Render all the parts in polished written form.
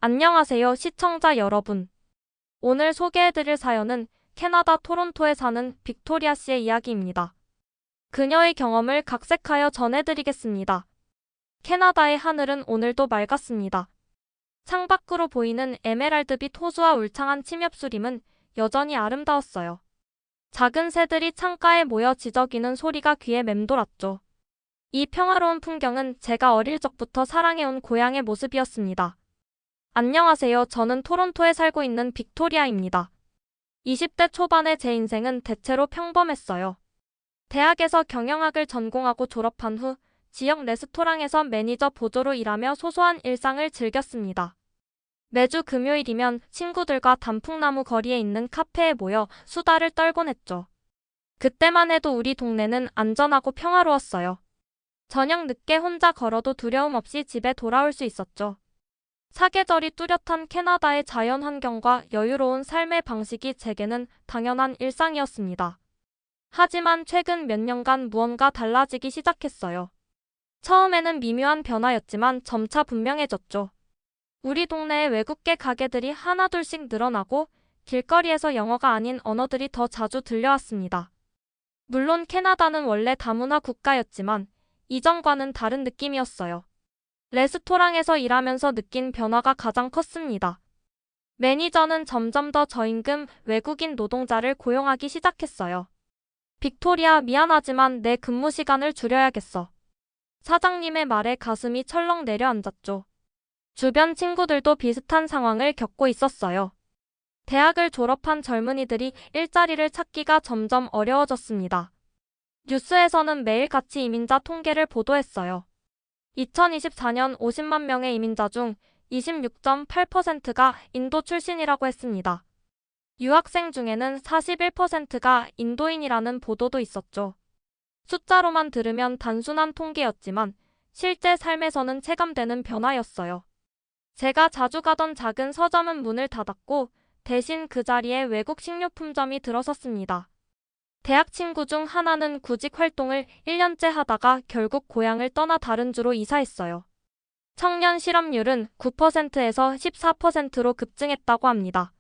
안녕하세요, 시청자 여러분. 오늘 소개해드릴 사연은 캐나다 토론토에 사는 빅토리아 씨의 이야기입니다. 그녀의 경험을 각색하여 전해드리겠습니다. 캐나다의 하늘은 오늘도 맑았습니다. 창밖으로 보이는 에메랄드빛 호수와 울창한 침엽수림은 여전히 아름다웠어요. 작은 새들이 창가에 모여 지저귀는 소리가 귀에 맴돌았죠. 이 평화로운 풍경은 제가 어릴 적부터 사랑해온 고향의 모습이었습니다. 안녕하세요. 저는 토론토에 살고 있는 빅토리아입니다. 20대 초반의 제 인생은 대체로 평범했어요. 대학에서 경영학을 전공하고 졸업한 후 지역 레스토랑에서 매니저 보조로 일하며 소소한 일상을 즐겼습니다. 매주 금요일이면 친구들과 단풍나무 거리에 있는 카페에 모여 수다를 떨곤 했죠. 그때만 해도 우리 동네는 안전하고 평화로웠어요. 저녁 늦게 혼자 걸어도 두려움 없이 집에 돌아올 수 있었죠. 사계절이 뚜렷한 캐나다의 자연 환경과 여유로운 삶의 방식이 제게는 당연한 일상이었습니다. 하지만 최근 몇 년간 무언가 달라지기 시작했어요. 처음에는 미묘한 변화였지만 점차 분명해졌죠. 우리 동네에 외국계 가게들이 하나둘씩 늘어나고 길거리에서 영어가 아닌 언어들이 더 자주 들려왔습니다. 물론 캐나다는 원래 다문화 국가였지만 이전과는 다른 느낌이었어요. 레스토랑에서 일하면서 느낀 변화가 가장 컸습니다. 매니저는 점점 더 저임금 외국인 노동자를 고용하기 시작했어요. 빅토리아, 미안하지만 내 근무 시간을 줄여야겠어. 사장님의 말에 가슴이 철렁 내려앉았죠. 주변 친구들도 비슷한 상황을 겪고 있었어요. 대학을 졸업한 젊은이들이 일자리를 찾기가 점점 어려워졌습니다. 뉴스에서는 매일같이 이민자 통계를 보도했어요. 2024년 50만 명의 이민자 중 26.8%가 인도 출신이라고 했습니다. 유학생 중에는 41%가 인도인이라는 보도도 있었죠. 숫자로만 들으면 단순한 통계였지만 실제 삶에서는 체감되는 변화였어요. 제가 자주 가던 작은 서점은 문을 닫았고 대신 그 자리에 외국 식료품점이 들어섰습니다. 대학 친구 중 하나는 구직 활동을 1년째 하다가 결국 고향을 떠나 다른 주로 이사했어요. 청년 실업률은 9%에서 14%로 급증했다고 합니다.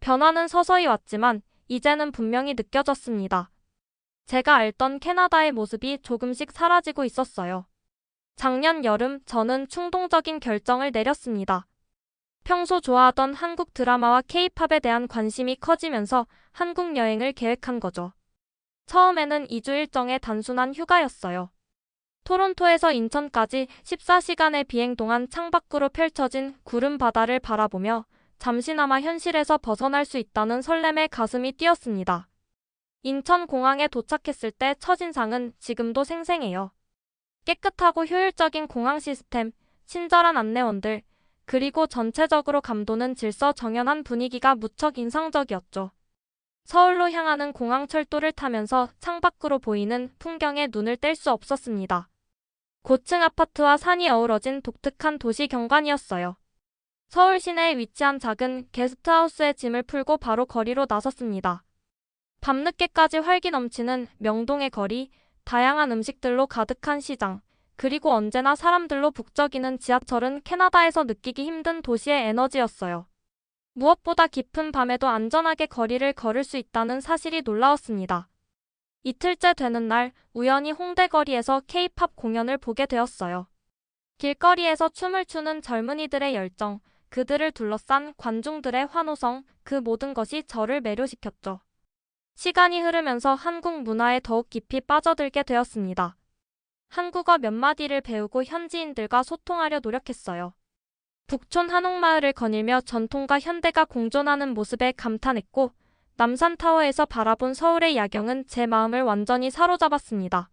변화는 서서히 왔지만 이제는 분명히 느껴졌습니다. 제가 알던 캐나다의 모습이 조금씩 사라지고 있었어요. 작년 여름 저는 충동적인 결정을 내렸습니다. 평소 좋아하던 한국 드라마와 K-팝에 대한 관심이 커지면서 한국 여행을 계획한 거죠. 처음에는 2주 일정의 단순한 휴가였어요. 토론토에서 인천까지 14시간의 비행 동안 창밖으로 펼쳐진 구름 바다를 바라보며 잠시나마 현실에서 벗어날 수 있다는 설렘에 가슴이 뛰었습니다. 인천공항에 도착했을 때 첫인상은 지금도 생생해요. 깨끗하고 효율적인 공항 시스템, 친절한 안내원들, 그리고 전체적으로 감도는 질서 정연한 분위기가 무척 인상적이었죠. 서울로 향하는 공항철도를 타면서 창밖으로 보이는 풍경에 눈을 뗄 수 없었습니다. 고층 아파트와 산이 어우러진 독특한 도시 경관이었어요. 서울 시내에 위치한 작은 게스트하우스에 짐을 풀고 바로 거리로 나섰습니다. 밤늦게까지 활기 넘치는 명동의 거리, 다양한 음식들로 가득한 시장, 그리고 언제나 사람들로 북적이는 지하철은 캐나다에서 느끼기 힘든 도시의 에너지였어요. 무엇보다 깊은 밤에도 안전하게 거리를 걸을 수 있다는 사실이 놀라웠습니다. 이틀째 되는 날 우연히 홍대 거리에서 K-팝 공연을 보게 되었어요. 길거리에서 춤을 추는 젊은이들의 열정, 그들을 둘러싼 관중들의 환호성, 그 모든 것이 저를 매료시켰죠. 시간이 흐르면서 한국 문화에 더욱 깊이 빠져들게 되었습니다. 한국어 몇 마디를 배우고 현지인들과 소통하려 노력했어요. 북촌 한옥마을을 거닐며 전통과 현대가 공존하는 모습에 감탄했고 남산타워에서 바라본 서울의 야경은 제 마음을 완전히 사로잡았습니다.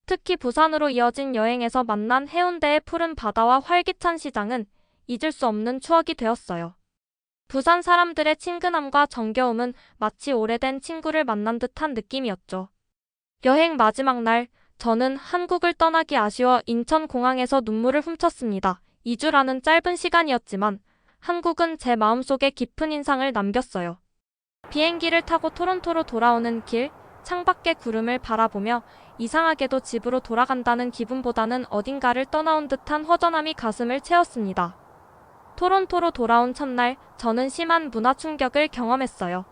특히 부산으로 이어진 여행에서 만난 해운대의 푸른 바다와 활기찬 시장은 잊을 수 없는 추억이 되었어요. 부산 사람들의 친근함과 정겨움은 마치 오래된 친구를 만난 듯한 느낌이었죠. 여행 마지막 날, 저는 한국을 떠나기 아쉬워 인천공항에서 눈물을 훔쳤습니다. 2주라는 짧은 시간이었지만 한국은 제 마음속에 깊은 인상을 남겼어요. 비행기를 타고 토론토로 돌아오는 길, 창밖의 구름을 바라보며 이상하게도 집으로 돌아간다는 기분보다는 어딘가를 떠나온 듯한 허전함이 가슴을 채웠습니다. 토론토로 돌아온 첫날, 저는 심한 문화 충격을 경험했어요.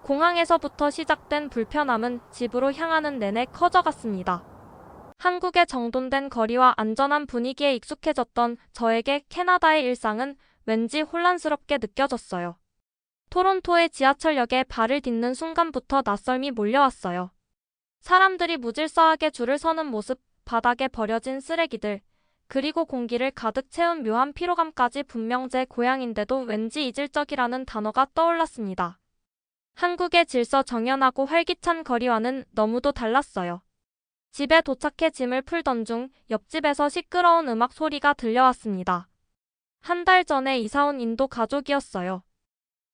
공항에서부터 시작된 불편함은 집으로 향하는 내내 커져갔습니다. 한국의 정돈된 거리와 안전한 분위기에 익숙해졌던 저에게 캐나다의 일상은 왠지 혼란스럽게 느껴졌어요. 토론토의 지하철역에 발을 딛는 순간부터 낯설미 몰려왔어요. 사람들이 무질서하게 줄을 서는 모습, 바닥에 버려진 쓰레기들, 그리고 공기를 가득 채운 묘한 피로감까지 분명 제 고향인데도 왠지 이질적이라는 단어가 떠올랐습니다. 한국의 질서정연하고 활기찬 거리와는 너무도 달랐어요. 집에 도착해 짐을 풀던 중 옆집에서 시끄러운 음악 소리가 들려왔습니다. 한 달 전에 이사온 인도 가족이었어요.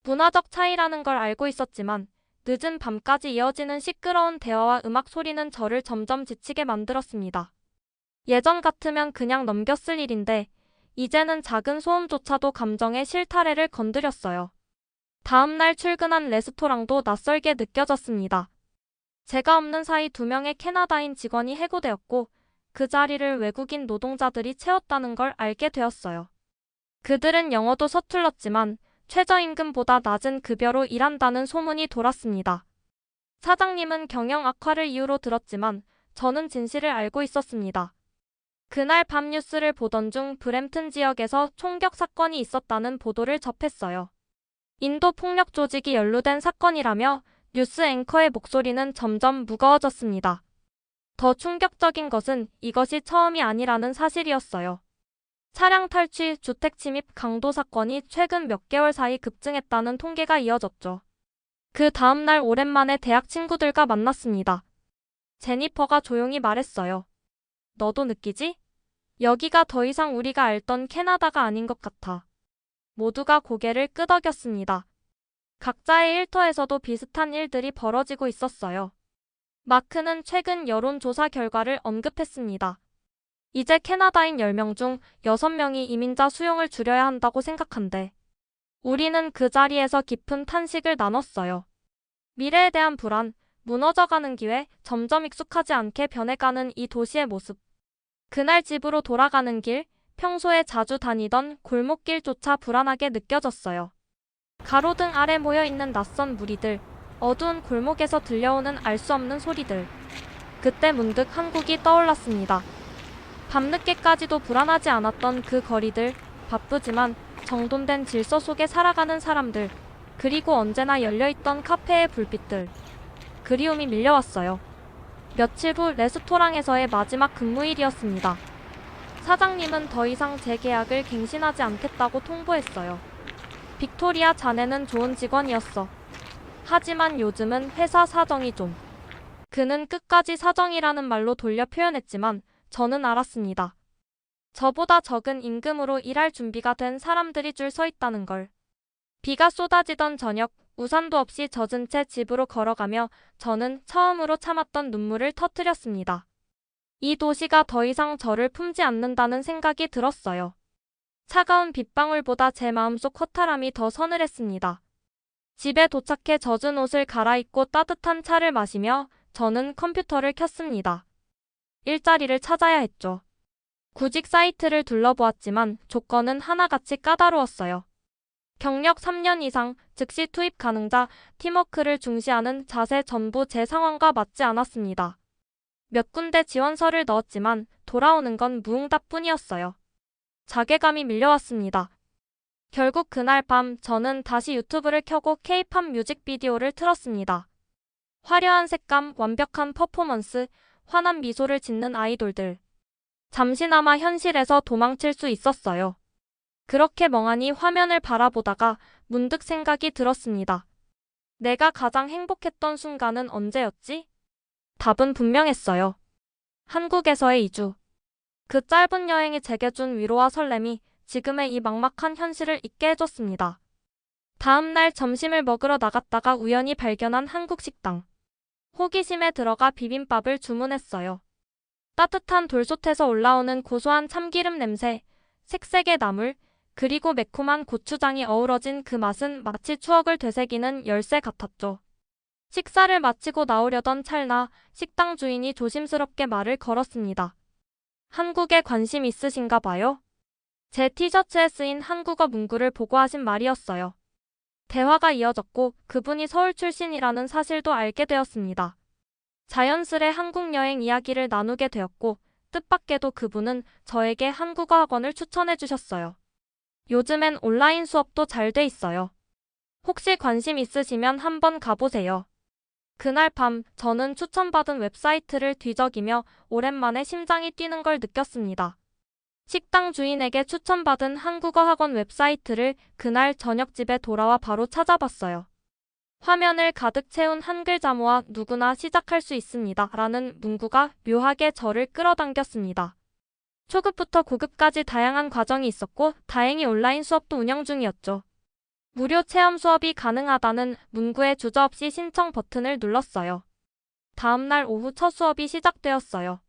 문화적 차이라는 걸 알고 있었지만 늦은 밤까지 이어지는 시끄러운 대화와 음악 소리는 저를 점점 지치게 만들었습니다. 예전 같으면 그냥 넘겼을 일인데 이제는 작은 소음조차도 감정의 실타래를 건드렸어요. 다음 날 출근한 레스토랑도 낯설게 느껴졌습니다. 제가 없는 사이 2명의 캐나다인 직원이 해고되었고 그 자리를 외국인 노동자들이 채웠다는 걸 알게 되었어요. 그들은 영어도 서툴렀지만 최저임금보다 낮은 급여로 일한다는 소문이 돌았습니다. 사장님은 경영 악화를 이유로 들었지만 저는 진실을 알고 있었습니다. 그날 밤 뉴스를 보던 중 브램튼 지역에서 총격 사건이 있었다는 보도를 접했어요. 인도 폭력 조직이 연루된 사건이라며 뉴스 앵커의 목소리는 점점 무거워졌습니다. 더 충격적인 것은 이것이 처음이 아니라는 사실이었어요. 차량 탈취, 주택 침입, 강도 사건이 최근 몇 개월 사이 급증했다는 통계가 이어졌죠. 그 다음 날 오랜만에 대학 친구들과 만났습니다. 제니퍼가 조용히 말했어요. 너도 느끼지? 여기가 더 이상 우리가 알던 캐나다가 아닌 것 같아. 모두가 고개를 끄덕였습니다. 각자의 일터에서도 비슷한 일들이 벌어지고 있었어요. 마크는 최근 여론조사 결과를 언급했습니다. 이제 캐나다인 10명 중 6명이 이민자 수용을 줄여야 한다고 생각한대. 우리는 그 자리에서 깊은 탄식을 나눴어요. 미래에 대한 불안, 무너져가는 기회, 점점 익숙하지 않게 변해가는 이 도시의 모습. 그날 집으로 돌아가는 길, 평소에 자주 다니던 골목길조차 불안하게 느껴졌어요. 가로등 아래 모여있는 낯선 무리들, 어두운 골목에서 들려오는 알 수 없는 소리들. 그때 문득 한국이 떠올랐습니다. 밤늦게까지도 불안하지 않았던 그 거리들, 바쁘지만 정돈된 질서 속에 살아가는 사람들, 그리고 언제나 열려있던 카페의 불빛들. 그리움이 밀려왔어요. 며칠 후 레스토랑에서의 마지막 근무일이었습니다. 사장님은 더 이상 재계약을 갱신하지 않겠다고 통보했어요. 빅토리아 자네는 좋은 직원이었어. 하지만 요즘은 회사 사정이 좀. 그는 끝까지 사정이라는 말로 돌려 표현했지만 저는 알았습니다. 저보다 적은 임금으로 일할 준비가 된 사람들이 줄 서 있다는 걸. 비가 쏟아지던 저녁, 우산도 없이 젖은 채 집으로 걸어가며 저는 처음으로 참았던 눈물을 터뜨렸습니다. 이 도시가 더 이상 저를 품지 않는다는 생각이 들었어요. 차가운 빗방울보다 제 마음속 허탈함이 더 서늘했습니다. 집에 도착해 젖은 옷을 갈아입고 따뜻한 차를 마시며 저는 컴퓨터를 켰습니다. 일자리를 찾아야 했죠. 구직 사이트를 둘러보았지만 조건은 하나같이 까다로웠어요. 경력 3년 이상, 즉시 투입 가능자, 팀워크를 중시하는 자세 전부 제 상황과 맞지 않았습니다. 몇 군데 지원서를 넣었지만 돌아오는 건 무응답뿐이었어요. 자괴감이 밀려왔습니다. 결국 그날 밤 저는 다시 유튜브를 켜고 K-팝 뮤직비디오를 틀었습니다. 화려한 색감, 완벽한 퍼포먼스, 환한 미소를 짓는 아이돌들. 잠시나마 현실에서 도망칠 수 있었어요. 그렇게 멍하니 화면을 바라보다가 문득 생각이 들었습니다. 내가 가장 행복했던 순간은 언제였지? 답은 분명했어요. 한국에서의 이주. 그 짧은 여행이 제게 준 위로와 설렘이 지금의 이 막막한 현실을 잊게 해줬습니다. 다음 날 점심을 먹으러 나갔다가 우연히 발견한 한국 식당. 호기심에 들어가 비빔밥을 주문했어요. 따뜻한 돌솥에서 올라오는 고소한 참기름 냄새, 색색의 나물, 그리고 매콤한 고추장이 어우러진 그 맛은 마치 추억을 되새기는 열쇠 같았죠. 식사를 마치고 나오려던 찰나 식당 주인이 조심스럽게 말을 걸었습니다. 한국에 관심 있으신가 봐요? 제 티셔츠에 쓰인 한국어 문구를 보고 하신 말이었어요. 대화가 이어졌고 그분이 서울 출신이라는 사실도 알게 되었습니다. 자연스레 한국 여행 이야기를 나누게 되었고 뜻밖에도 그분은 저에게 한국어 학원을 추천해 주셨어요. 요즘엔 온라인 수업도 잘 돼 있어요. 혹시 관심 있으시면 한번 가보세요. 그날 밤 저는 추천받은 웹사이트를 뒤적이며 오랜만에 심장이 뛰는 걸 느꼈습니다. 식당 주인에게 추천받은 한국어 학원 웹사이트를 그날 저녁 집에 돌아와 바로 찾아봤어요. 화면을 가득 채운 한글 자모와 누구나 시작할 수 있습니다. 라는 문구가 묘하게 저를 끌어당겼습니다. 초급부터 고급까지 다양한 과정이 있었고 다행히 온라인 수업도 운영 중이었죠. 무료 체험 수업이 가능하다는 문구에 주저없이 신청 버튼을 눌렀어요. 다음날 오후 첫 수업이 시작되었어요.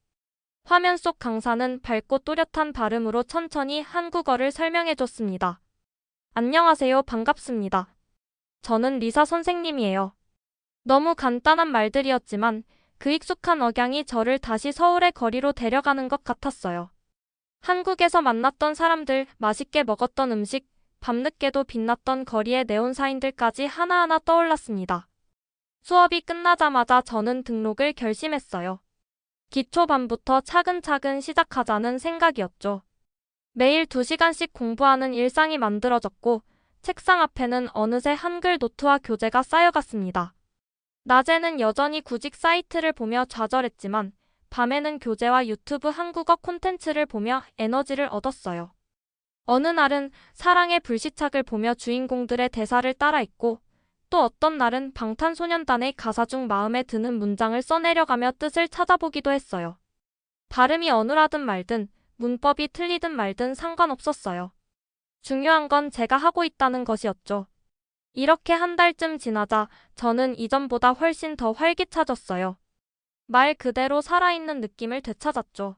화면 속 강사는 밝고 또렷한 발음으로 천천히 한국어를 설명해줬습니다. 안녕하세요. 반갑습니다. 저는 리사 선생님이에요. 너무 간단한 말들이었지만 그 익숙한 억양이 저를 다시 서울의 거리로 데려가는 것 같았어요. 한국에서 만났던 사람들, 맛있게 먹었던 음식, 밤늦게도 빛났던 거리의 네온사인들까지 하나하나 떠올랐습니다. 수업이 끝나자마자 저는 등록을 결심했어요. 기초반부터 차근차근 시작하자는 생각이었죠. 매일 2시간씩 공부하는 일상이 만들어졌고 책상 앞에는 어느새 한글 노트와 교재가 쌓여갔습니다. 낮에는 여전히 구직 사이트를 보며 좌절했지만 밤에는 교재와 유튜브 한국어 콘텐츠를 보며 에너지를 얻었어요. 어느 날은 사랑의 불시착을 보며 주인공들의 대사를 따라 읽고 또 어떤 날은 방탄소년단의 가사 중 마음에 드는 문장을 써내려가며 뜻을 찾아보기도 했어요. 발음이 어눌하든 말든 문법이 틀리든 말든 상관없었어요. 중요한 건 제가 하고 있다는 것이었죠. 이렇게 한 달쯤 지나자 저는 이전보다 훨씬 더 활기차졌어요. 말 그대로 살아있는 느낌을 되찾았죠.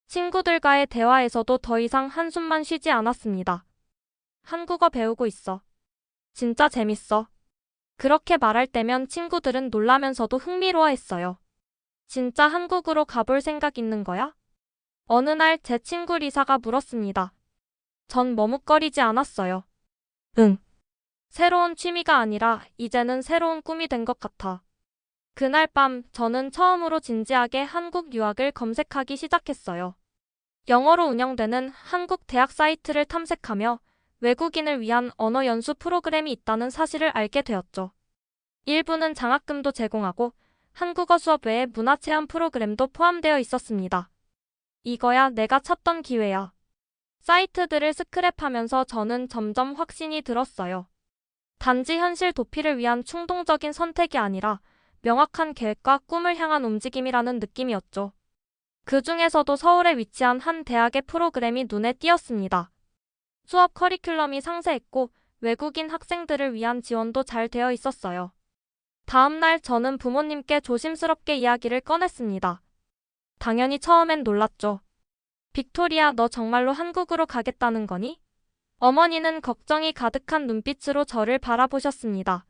친구들과의 대화에서도 더 이상 한숨만 쉬지 않았습니다. 한국어 배우고 있어. 진짜 재밌어. 그렇게 말할 때면 친구들은 놀라면서도 흥미로워했어요. 진짜 한국으로 가볼 생각 있는 거야? 어느 날 제 친구 리사가 물었습니다. 전 머뭇거리지 않았어요. 응. 새로운 취미가 아니라 이제는 새로운 꿈이 된 것 같아. 그날 밤 저는 처음으로 진지하게 한국 유학을 검색하기 시작했어요. 영어로 운영되는 한국 대학 사이트를 탐색하며 외국인을 위한 언어 연수 프로그램이 있다는 사실을 알게 되었죠. 일부는 장학금도 제공하고 한국어 수업 외에 문화체험 프로그램도 포함되어 있었습니다. 이거야 내가 찾던 기회야. 사이트들을 스크랩하면서 저는 점점 확신이 들었어요. 단지 현실 도피를 위한 충동적인 선택이 아니라 명확한 계획과 꿈을 향한 움직임이라는 느낌이었죠. 그 중에서도 서울에 위치한 한 대학의 프로그램이 눈에 띄었습니다. 수업 커리큘럼이 상세했고 외국인 학생들을 위한 지원도 잘 되어 있었어요. 다음 날 저는 부모님께 조심스럽게 이야기를 꺼냈습니다. 당연히 처음엔 놀랐죠. 빅토리아, 너 정말로 한국으로 가겠다는 거니? 어머니는 걱정이 가득한 눈빛으로 저를 바라보셨습니다.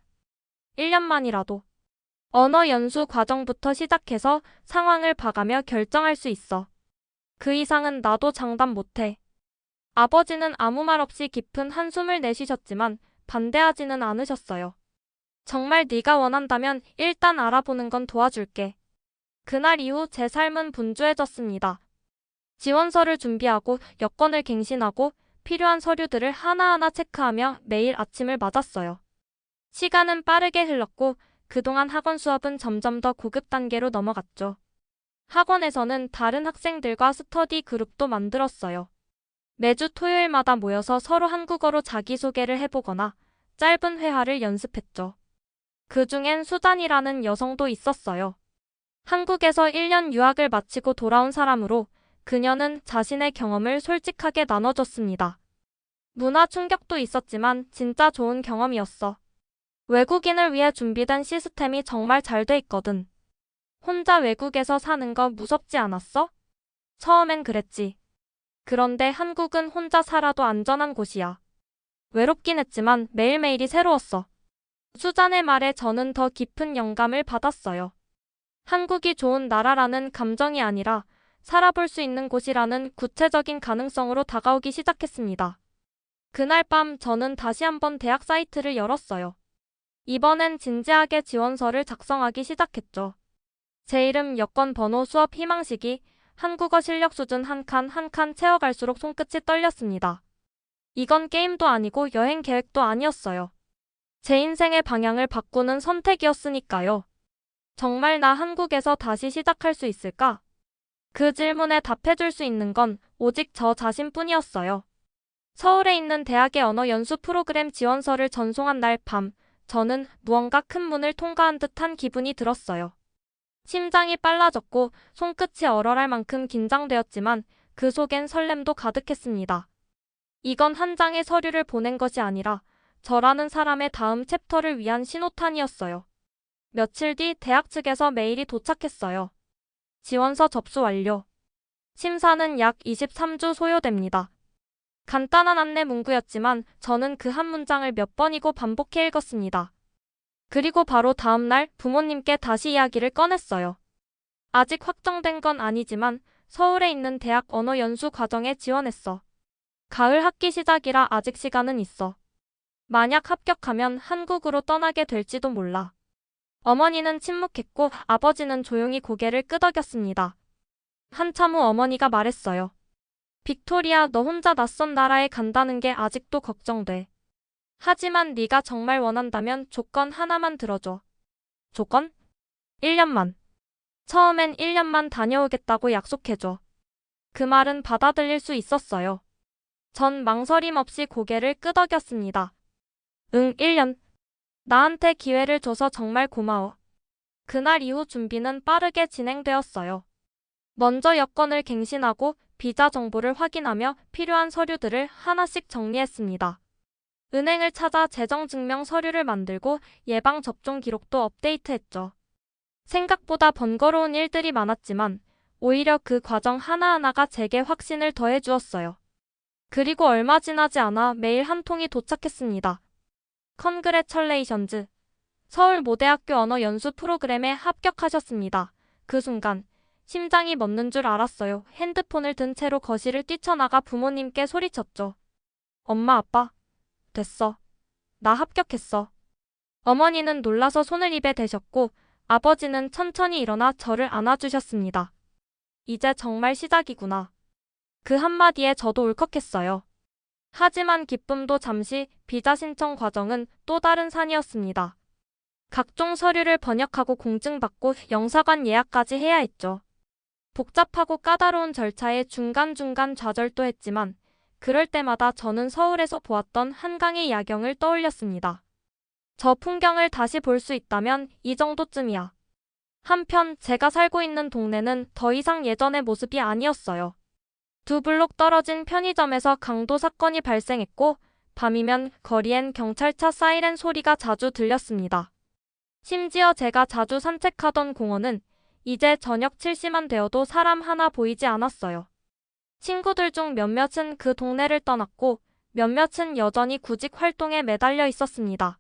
1년만이라도. 언어 연수 과정부터 시작해서 상황을 봐가며 결정할 수 있어. 그 이상은 나도 장담 못해. 아버지는 아무 말 없이 깊은 한숨을 내쉬셨지만 반대하지는 않으셨어요. 정말 네가 원한다면 일단 알아보는 건 도와줄게. 그날 이후 제 삶은 분주해졌습니다. 지원서를 준비하고 여권을 갱신하고 필요한 서류들을 하나하나 체크하며 매일 아침을 맞았어요. 시간은 빠르게 흘렀고 그동안 학원 수업은 점점 더 고급 단계로 넘어갔죠. 학원에서는 다른 학생들과 스터디 그룹도 만들었어요. 매주 토요일마다 모여서 서로 한국어로 자기소개를 해보거나 짧은 회화를 연습했죠. 그중엔 수잔이라는 여성도 있었어요. 한국에서 1년 유학을 마치고 돌아온 사람으로 그녀는 자신의 경험을 솔직하게 나눠줬습니다. 문화 충격도 있었지만 진짜 좋은 경험이었어. 외국인을 위해 준비된 시스템이 정말 잘 돼 있거든. 혼자 외국에서 사는 거 무섭지 않았어? 처음엔 그랬지. 그런데 한국은 혼자 살아도 안전한 곳이야. 외롭긴 했지만 매일매일이 새로웠어. 수잔의 말에 저는 더 깊은 영감을 받았어요. 한국이 좋은 나라라는 감정이 아니라 살아볼 수 있는 곳이라는 구체적인 가능성으로 다가오기 시작했습니다. 그날 밤 저는 다시 한번 대학 사이트를 열었어요. 이번엔 진지하게 지원서를 작성하기 시작했죠. 제 이름, 여권, 번호, 수업 희망시기, 한국어 실력 수준 한 칸 한 칸 채워갈수록 손끝이 떨렸습니다. 이건 게임도 아니고 여행 계획도 아니었어요. 제 인생의 방향을 바꾸는 선택이었으니까요. 정말 나 한국에서 다시 시작할 수 있을까? 그 질문에 답해줄 수 있는 건 오직 저 자신뿐이었어요. 서울에 있는 대학의 언어 연수 프로그램 지원서를 전송한 날 밤, 저는 무언가 큰 문을 통과한 듯한 기분이 들었어요. 심장이 빨라졌고 손끝이 얼얼할 만큼 긴장되었지만 그 속엔 설렘도 가득했습니다. 이건 한 장의 서류를 보낸 것이 아니라 저라는 사람의 다음 챕터를 위한 신호탄이었어요. 며칠 뒤 대학 측에서 메일이 도착했어요. 지원서 접수 완료. 심사는 약 23주 소요됩니다. 간단한 안내 문구였지만 저는 그 한 문장을 몇 번이고 반복해 읽었습니다. 그리고 바로 다음 날 부모님께 다시 이야기를 꺼냈어요. 아직 확정된 건 아니지만 서울에 있는 대학 언어 연수 과정에 지원했어. 가을 학기 시작이라 아직 시간은 있어. 만약 합격하면 한국으로 떠나게 될지도 몰라. 어머니는 침묵했고 아버지는 조용히 고개를 끄덕였습니다. 한참 후 어머니가 말했어요. 빅토리아, 너 혼자 낯선 나라에 간다는 게 아직도 걱정돼. 하지만 네가 정말 원한다면 조건 하나만 들어줘. 조건? 1년만. 처음엔 1년만 다녀오겠다고 약속해줘. 그 말은 받아들일 수 있었어요. 전 망설임 없이 고개를 끄덕였습니다. 응, 1년. 나한테 기회를 줘서 정말 고마워. 그날 이후 준비는 빠르게 진행되었어요. 먼저 여권을 갱신하고 비자 정보를 확인하며 필요한 서류들을 하나씩 정리했습니다. 은행을 찾아 재정증명 서류를 만들고 예방접종 기록도 업데이트했죠. 생각보다 번거로운 일들이 많았지만 오히려 그 과정 하나하나가 제게 확신을 더해주었어요. 그리고 얼마 지나지 않아 메일 한 통이 도착했습니다. 컨그레철레이션즈. 서울모대학교 언어 연수 프로그램에 합격하셨습니다. 그 순간 심장이 멎는 줄 알았어요. 핸드폰을 든 채로 거실을 뛰쳐나가 부모님께 소리쳤죠. 엄마, 아빠, 됐어. 나 합격했어. 어머니는 놀라서 손을 입에 대셨고 아버지는 천천히 일어나 저를 안아주셨습니다. 이제 정말 시작이구나. 그 한마디에 저도 울컥했어요. 하지만 기쁨도 잠시, 비자 신청 과정은 또 다른 산이었습니다. 각종 서류를 번역하고 공증받고 영사관 예약까지 해야 했죠. 복잡하고 까다로운 절차에 중간중간 좌절도 했지만 그럴 때마다 저는 서울에서 보았던 한강의 야경을 떠올렸습니다. 저 풍경을 다시 볼 수 있다면 이 정도쯤이야. 한편 제가 살고 있는 동네는 더 이상 예전의 모습이 아니었어요. 두 블록 떨어진 편의점에서 강도 사건이 발생했고 밤이면 거리엔 경찰차 사이렌 소리가 자주 들렸습니다. 심지어 제가 자주 산책하던 공원은 이제 저녁 7시만 되어도 사람 하나 보이지 않았어요. 친구들 중 몇몇은 그 동네를 떠났고 몇몇은 여전히 구직 활동에 매달려 있었습니다.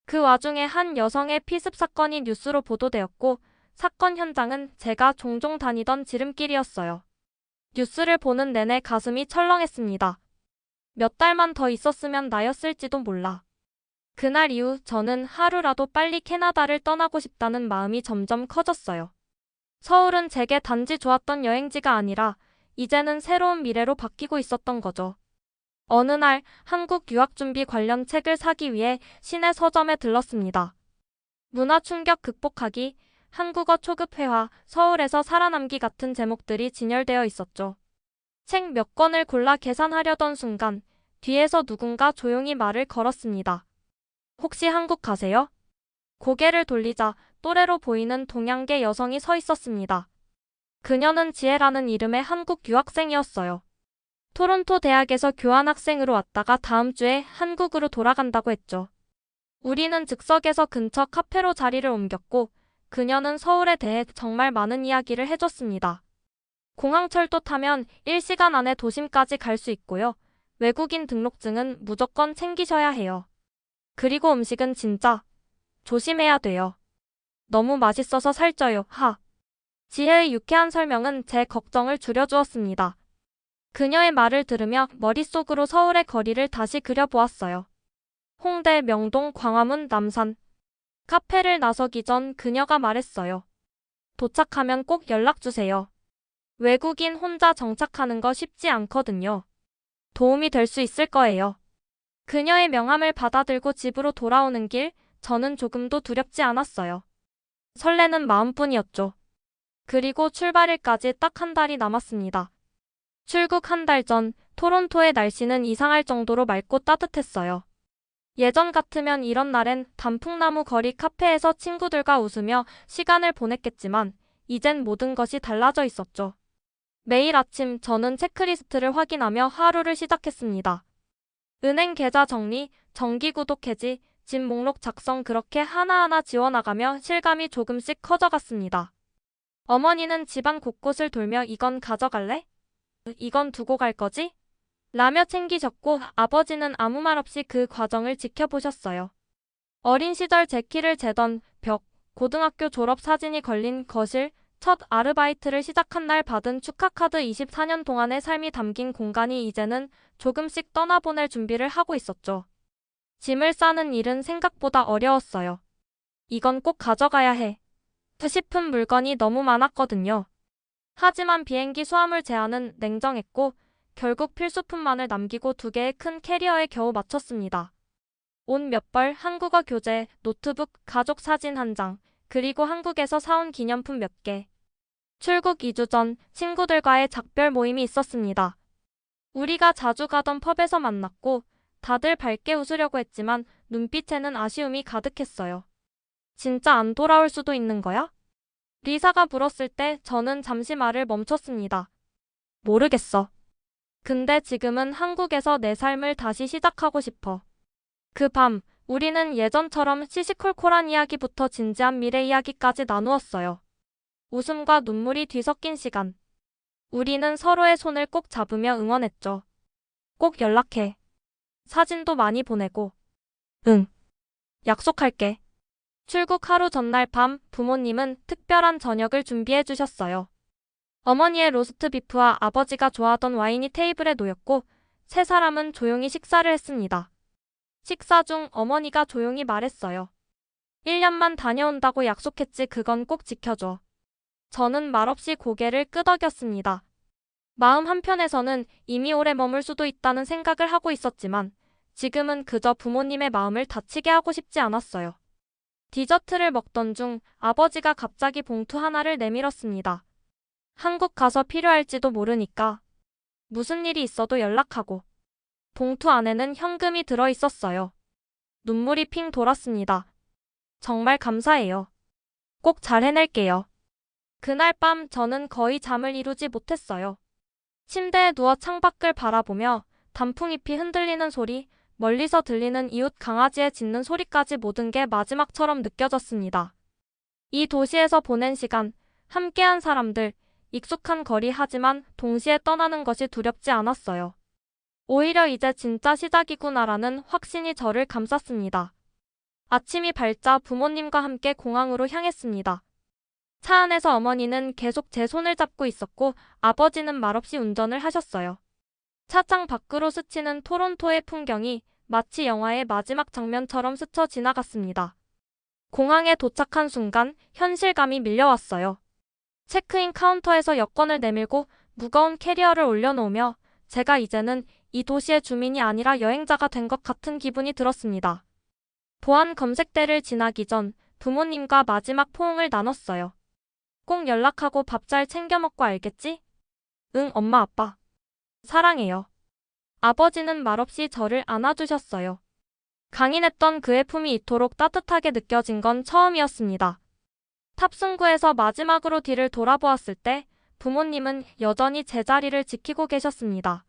그 와중에 한 여성의 피습 사건이 뉴스로 보도되었고 사건 현장은 제가 종종 다니던 지름길이었어요. 뉴스를 보는 내내 가슴이 철렁했습니다. 몇 달만 더 있었으면 나였을지도 몰라. 그날 이후 저는 하루라도 빨리 캐나다를 떠나고 싶다는 마음이 점점 커졌어요. 서울은 제게 단지 좋았던 여행지가 아니라 이제는 새로운 미래로 바뀌고 있었던 거죠. 어느 날 한국 유학 준비 관련 책을 사기 위해 시내 서점에 들렀습니다. 문화 충격 극복하기, 한국어 초급 회화, 서울에서 살아남기 같은 제목들이 진열되어 있었죠. 책 몇 권을 골라 계산하려던 순간 뒤에서 누군가 조용히 말을 걸었습니다. 혹시 한국 가세요? 고개를 돌리자 또래로 보이는 동양계 여성이 서 있었습니다. 그녀는 지혜라는 이름의 한국 유학생이었어요. 토론토 대학에서 교환학생으로 왔다가 다음 주에 한국으로 돌아간다고 했죠. 우리는 즉석에서 근처 카페로 자리를 옮겼고 그녀는 서울에 대해 정말 많은 이야기를 해줬습니다. 공항철도 타면 1시간 안에 도심까지 갈 수 있고요. 외국인 등록증은 무조건 챙기셔야 해요. 그리고 음식은 진짜 조심해야 돼요. 너무 맛있어서 살쪄요. 하. 지혜의 유쾌한 설명은 제 걱정을 줄여주었습니다. 그녀의 말을 들으며 머릿속으로 서울의 거리를 다시 그려보았어요. 홍대, 명동, 광화문, 남산. 카페를 나서기 전 그녀가 말했어요. 도착하면 꼭 연락주세요. 외국인 혼자 정착하는 거 쉽지 않거든요. 도움이 될 수 있을 거예요. 그녀의 명함을 받아들고 집으로 돌아오는 길, 저는 조금도 두렵지 않았어요. 설레는 마음뿐이었죠. 그리고 출발일까지 딱 한 달이 남았습니다. 출국 한 달 전, 토론토의 날씨는 이상할 정도로 맑고 따뜻했어요. 예전 같으면 이런 날엔 단풍나무 거리 카페에서 친구들과 웃으며 시간을 보냈겠지만, 이젠 모든 것이 달라져 있었죠. 매일 아침 저는 체크리스트를 확인하며 하루를 시작했습니다. 은행 계좌 정리, 정기구독 해지, 집 목록 작성 그렇게 하나하나 지워나가며 실감이 조금씩 커져갔습니다. 어머니는 집안 곳곳을 돌며 이건 가져갈래? 이건 두고 갈 거지? 라며 챙기셨고 아버지는 아무 말 없이 그 과정을 지켜보셨어요. 어린 시절 제 키를 재던 벽, 고등학교 졸업 사진이 걸린 거실, 첫 아르바이트를 시작한 날 받은 축하카드 24년 동안의 삶이 담긴 공간이 이제는 조금씩 떠나보낼 준비를 하고 있었죠. 짐을 싸는 일은 생각보다 어려웠어요. 이건 꼭 가져가야 해. 싶은 물건이 너무 많았거든요. 하지만 비행기 수화물 제한은 냉정했고 결국 필수품만을 남기고 2개의 큰 캐리어에 겨우 맞췄습니다. 옷 몇 벌, 한국어 교재, 노트북, 가족 사진 1장, 그리고 한국에서 사온 기념품 몇 개. 출국 2주 전 친구들과의 작별 모임이 있었습니다. 우리가 자주 가던 펍에서 만났고 다들 밝게 웃으려고 했지만 눈빛에는 아쉬움이 가득했어요. 진짜 안 돌아올 수도 있는 거야? 리사가 물었을 때 저는 잠시 말을 멈췄습니다. 모르겠어. 근데 지금은 한국에서 내 삶을 다시 시작하고 싶어. 그 밤, 우리는 예전처럼 시시콜콜한 이야기부터 진지한 미래 이야기까지 나누었어요. 웃음과 눈물이 뒤섞인 시간. 우리는 서로의 손을 꼭 잡으며 응원했죠. 꼭 연락해. 사진도 많이 보내고. 응. 약속할게. 출국 하루 전날 밤 부모님은 특별한 저녁을 준비해 주셨어요. 어머니의 로스트 비프와 아버지가 좋아하던 와인이 테이블에 놓였고 3사람은 조용히 식사를 했습니다. 식사 중 어머니가 조용히 말했어요. 1년만 다녀온다고 약속했지 그건 꼭 지켜줘. 저는 말없이 고개를 끄덕였습니다. 마음 한편에서는 이미 오래 머물 수도 있다는 생각을 하고 있었지만 지금은 그저 부모님의 마음을 다치게 하고 싶지 않았어요. 디저트를 먹던 중 아버지가 갑자기 봉투 하나를 내밀었습니다. 한국 가서 필요할지도 모르니까 무슨 일이 있어도 연락하고. 봉투 안에는 현금이 들어 있었어요. 눈물이 핑 돌았습니다. 정말 감사해요. 꼭 잘 해낼게요. 그날 밤 저는 거의 잠을 이루지 못했어요. 침대에 누워 창밖을 바라보며 단풍잎이 흔들리는 소리, 멀리서 들리는 이웃 강아지의 짖는 소리까지 모든 게 마지막처럼 느껴졌습니다. 이 도시에서 보낸 시간, 함께한 사람들, 익숙한 거리 하지만 동시에 떠나는 것이 두렵지 않았어요. 오히려 이제 진짜 시작이구나라는 확신이 저를 감쌌습니다. 아침이 밝자 부모님과 함께 공항으로 향했습니다. 차 안에서 어머니는 계속 제 손을 잡고 있었고 아버지는 말없이 운전을 하셨어요. 차창 밖으로 스치는 토론토의 풍경이 마치 영화의 마지막 장면처럼 스쳐 지나갔습니다. 공항에 도착한 순간 현실감이 밀려왔어요. 체크인 카운터에서 여권을 내밀고 무거운 캐리어를 올려놓으며 제가 이제는 이 도시의 주민이 아니라 여행자가 된 것 같은 기분이 들었습니다. 보안 검색대를 지나기 전 부모님과 마지막 포옹을 나눴어요. 꼭 연락하고 밥 잘 챙겨 먹고 알겠지? 응, 엄마 아빠. 사랑해요. 아버지는 말없이 저를 안아주셨어요. 강인했던 그의 품이 이토록 따뜻하게 느껴진 건 처음이었습니다. 탑승구에서 마지막으로 뒤를 돌아보았을 때 부모님은 여전히 제자리를 지키고 계셨습니다.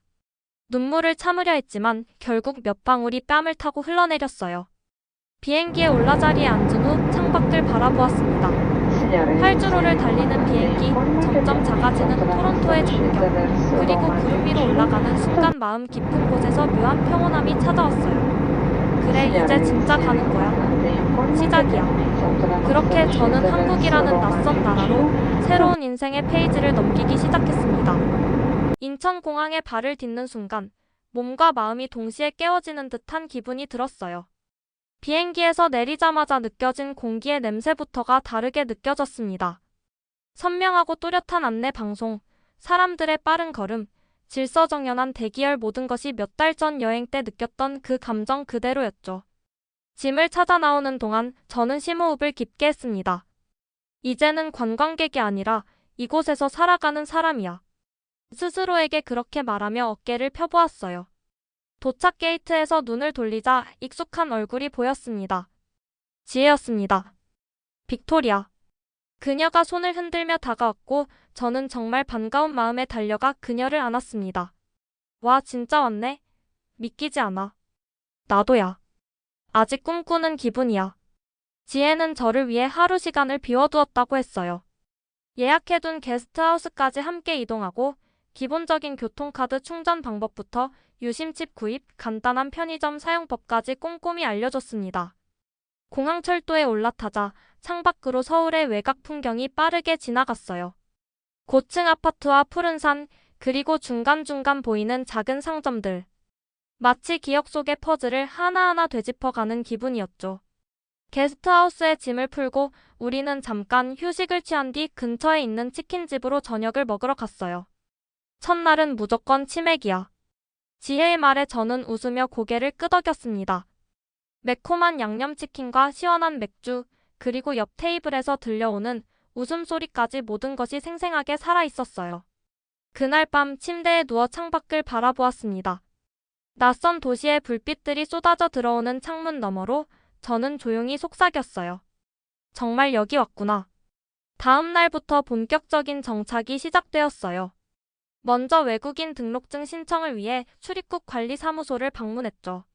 눈물을 참으려 했지만 결국 몇 방울이 뺨을 타고 흘러내렸어요. 비행기에 올라 자리에 앉은 후 창밖을 바라보았습니다. 활주로를 달리는 비행기, 점점 작아지는 토론토의 전경, 그리고 구름 위로 올라가는 순간 마음 깊은 곳에서 묘한 평온함이 찾아왔어요. 그래, 이제 진짜 가는 거야. 시작이야. 그렇게 저는 한국이라는 낯선 나라로 새로운 인생의 페이지를 넘기기 시작했습니다. 인천공항에 발을 딛는 순간 몸과 마음이 동시에 깨어지는 듯한 기분이 들었어요. 비행기에서 내리자마자 느껴진 공기의 냄새부터가 다르게 느껴졌습니다. 선명하고 또렷한 안내 방송, 사람들의 빠른 걸음, 질서정연한 대기열 모든 것이 몇 달 전 여행 때 느꼈던 그 감정 그대로였죠. 짐을 찾아 나오는 동안 저는 심호흡을 깊게 했습니다. 이제는 관광객이 아니라 이곳에서 살아가는 사람이야. 스스로에게 그렇게 말하며 어깨를 펴보았어요. 도착 게이트에서 눈을 돌리자 익숙한 얼굴이 보였습니다. 지혜였습니다. 빅토리아. 그녀가 손을 흔들며 다가왔고 저는 정말 반가운 마음에 달려가 그녀를 안았습니다. 와, 진짜 왔네? 믿기지 않아. 나도야. 아직 꿈꾸는 기분이야. 지혜는 저를 위해 하루 시간을 비워두었다고 했어요. 예약해둔 게스트하우스까지 함께 이동하고 기본적인 교통카드 충전 방법부터 유심칩 구입, 간단한 편의점 사용법까지 꼼꼼히 알려줬습니다. 공항철도에 올라타자 창밖으로 서울의 외곽 풍경이 빠르게 지나갔어요. 고층 아파트와 푸른 산, 그리고 중간중간 보이는 작은 상점들. 마치 기억 속의 퍼즐을 하나하나 되짚어가는 기분이었죠. 게스트하우스에 짐을 풀고 우리는 잠깐 휴식을 취한 뒤 근처에 있는 치킨집으로 저녁을 먹으러 갔어요. 첫날은 무조건 치맥이야. 지혜의 말에 저는 웃으며 고개를 끄덕였습니다. 매콤한 양념치킨과 시원한 맥주, 그리고 옆 테이블에서 들려오는 웃음소리까지 모든 것이 생생하게 살아있었어요. 그날 밤 침대에 누워 창밖을 바라보았습니다. 낯선 도시의 불빛들이 쏟아져 들어오는 창문 너머로 저는 조용히 속삭였어요. 정말 여기 왔구나. 다음 날부터 본격적인 정착이 시작되었어요. 먼저 외국인 등록증 신청을 위해 출입국 관리사무소를 방문했죠.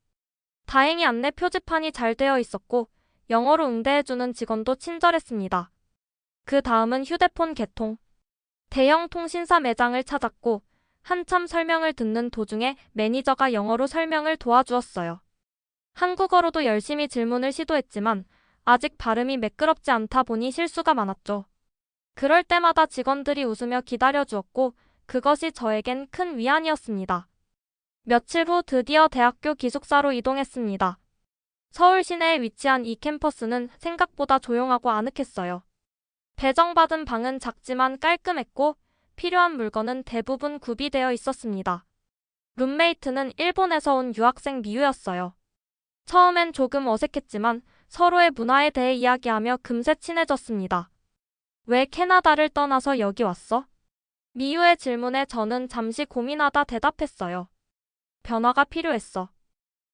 다행히 안내 표지판이 잘 되어 있었고 영어로 응대해주는 직원도 친절했습니다. 그 다음은 휴대폰 개통. 대형 통신사 매장을 찾았고 한참 설명을 듣는 도중에 매니저가 영어로 설명을 도와주었어요. 한국어로도 열심히 질문을 시도했지만 아직 발음이 매끄럽지 않다 보니 실수가 많았죠. 그럴 때마다 직원들이 웃으며 기다려주었고 그것이 저에겐 큰 위안이었습니다. 며칠 후 드디어 대학교 기숙사로 이동했습니다. 서울 시내에 위치한 이 캠퍼스는 생각보다 조용하고 아늑했어요. 배정받은 방은 작지만 깔끔했고 필요한 물건은 대부분 구비되어 있었습니다. 룸메이트는 일본에서 온 유학생 미유였어요. 처음엔 조금 어색했지만 서로의 문화에 대해 이야기하며 금세 친해졌습니다. 왜 캐나다를 떠나서 여기 왔어? 미유의 질문에 저는 잠시 고민하다 대답했어요. 변화가 필요했어.